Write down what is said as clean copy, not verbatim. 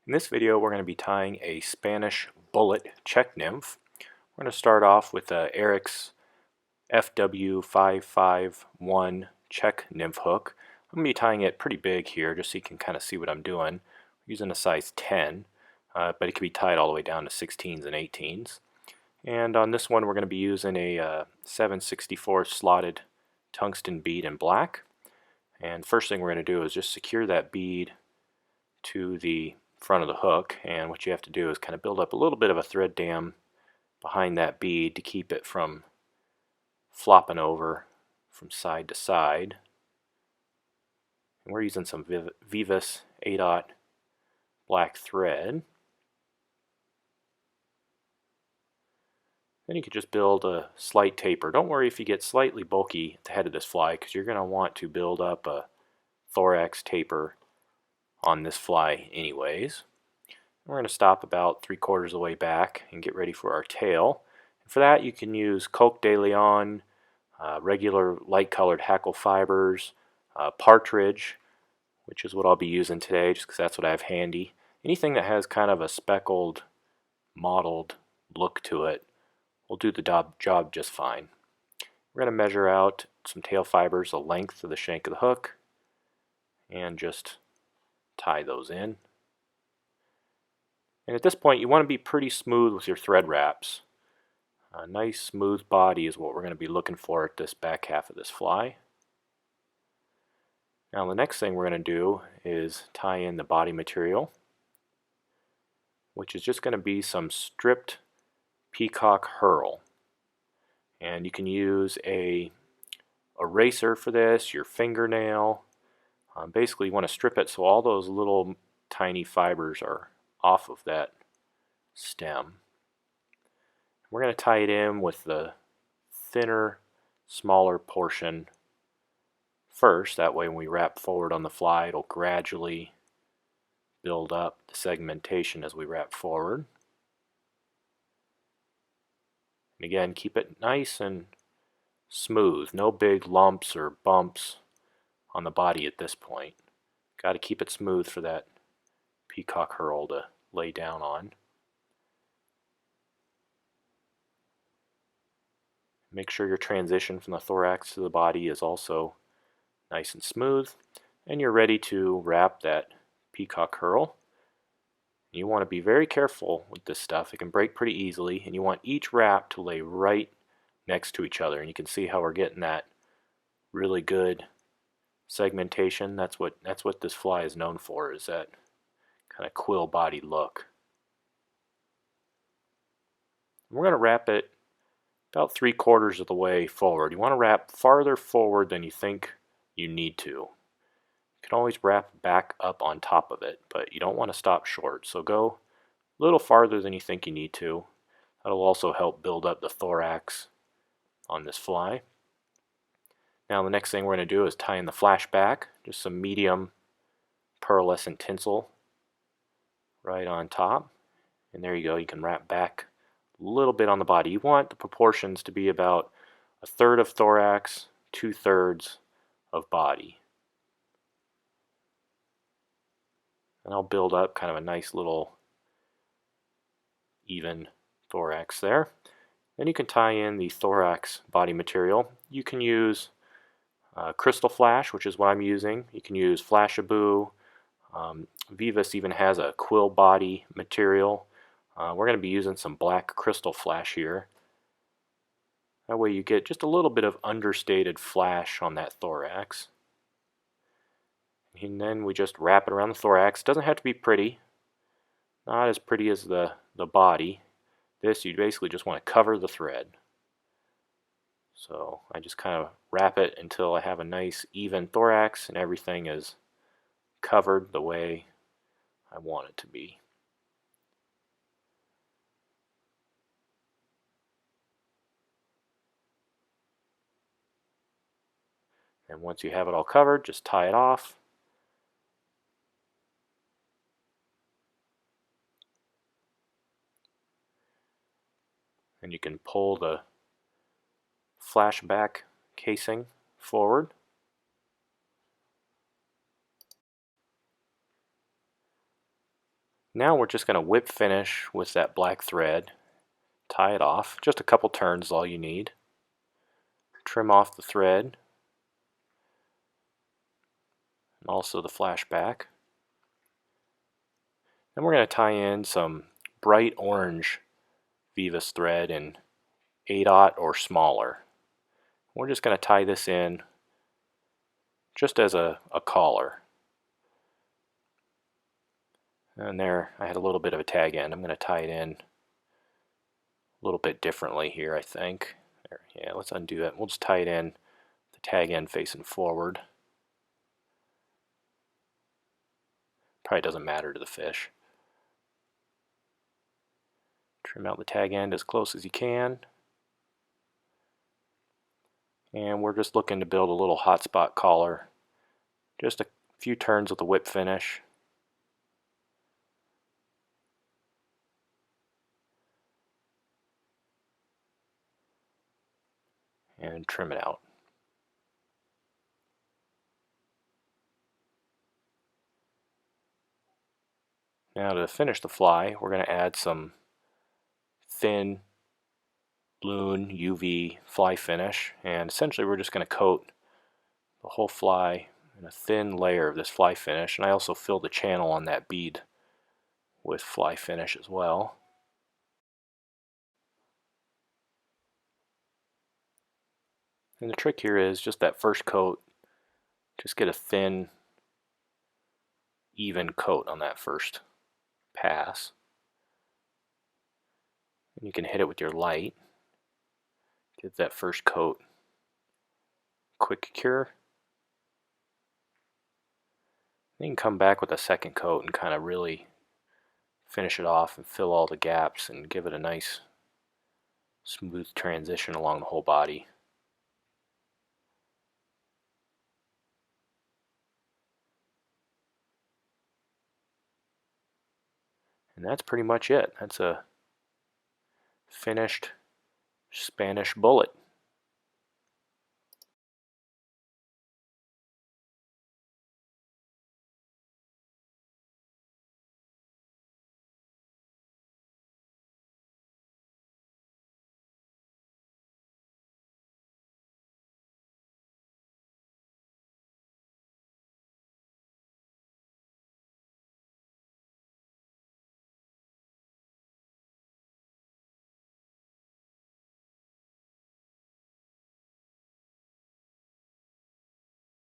In this video we're going to be tying a Spanish Bullet Czech nymph. We're going to start off with a Ahrex FW551 Czech nymph hook. I'm going to be tying it pretty big here just so you can kind of see what I'm doing. I'm using a size 10, but it can be tied all the way down to 16s and 18s. And on this one we're going to be using a 7/64 slotted tungsten bead in black. And first thing we're going to do is just secure that bead to the front of the hook, and what you have to do is kind of build up a little bit of a thread dam behind that bead to keep it from flopping over from side to side. And we're using some Veevus 8/0 black thread. Then you could just build a slight taper. Don't worry if you get slightly bulky at the head of this fly, because you're going to want to build up a thorax taper on this fly anyways. We're going to stop about 3/4 of the way back and get ready for our tail. And for that you can use Coke de Leon, regular light colored Hackle fibers, Partridge, which is what I'll be using today just because that's what I have handy. Anything that has kind of a speckled, mottled look to it will do the job just fine. We're going to measure out some tail fibers the length of the shank of the hook and just tie those in. And at this point you want to be pretty smooth with your thread wraps. A nice smooth body is what we're going to be looking for at this back half of this fly. Now the next thing we're going to do is tie in the body material, which is just going to be some stripped peacock herl. And you can use a eraser for this, your fingernail. Basically you want to strip it so all those little tiny fibers are off of that stem. We're going to tie it in with the thinner, smaller portion first. That way when we wrap forward on the fly it'll gradually build up the segmentation as we wrap forward. And again, keep it nice and smooth. No big lumps or bumps on the body at this point. Got to keep it smooth for that peacock herl to lay down on. Make sure your transition from the thorax to the body is also nice and smooth, and you're ready to wrap that peacock herl. You want to be very careful with this stuff. It can break pretty easily, and you want each wrap to lay right next to each other. And you can see how we're getting that really good segmentation. That's what this fly is known for, is that kind of quill body look. We're going to wrap it about 3/4 of the way forward. You want to wrap farther forward than you think you need to. You can always wrap back up on top of it, but you don't want to stop short. So go a little farther than you think you need to. That'll also help build up the thorax on this fly. Now the next thing we're going to do is tie in the flashback, just some medium pearlescent tinsel right on top. And there you go, you can wrap back a little bit on the body. You want the proportions to be about 1/3 of thorax, 2/3 of body. And I'll build up kind of a nice little even thorax there. Then you can tie in the thorax body material. You can use crystal flash, which is what I'm using. You can use Flashaboo. Veevus even has a quill body material. We're going to be using some black crystal flash here. That way you get just a little bit of understated flash on that thorax. And then we just wrap it around the thorax. It doesn't have to be pretty. Not as pretty as the body. This, you basically just want to cover the thread. So I just kind of wrap it until I have a nice even thorax and everything is covered the way I want it to be. And once you have it all covered, just tie it off. And you can pull the flashback casing forward. Now we're just going to whip finish with that black thread, tie it off. Just a couple turns is all you need. Trim off the thread, and also the flashback. Then we're going to tie in some bright orange Veevus thread in 8/0 or smaller. We're just going to tie this in just as a collar. And there, I had a little bit of a tag end. I'm going to tie it in a little bit differently here, I think. There, yeah, let's undo it. We'll just tie it in, the tag end facing forward. Probably doesn't matter to the fish. Trim out the tag end as close as you can. And we're just looking to build a little hotspot collar. Just a few turns with the whip finish. And trim it out. Now to finish the fly, we're going to add some thin loon UV fly finish, and essentially we're just going to coat the whole fly in a thin layer of this fly finish, and I also filled the channel on that bead with fly finish as well. And the trick here is just that first coat, just get a thin, even coat on that first pass. And you can hit it with your light. Give that first coat quick cure. Then you can come back with a second coat and kind of really finish it off and fill all the gaps and give it a nice smooth transition along the whole body. And that's pretty much it. That's a finished Spanish Bullet.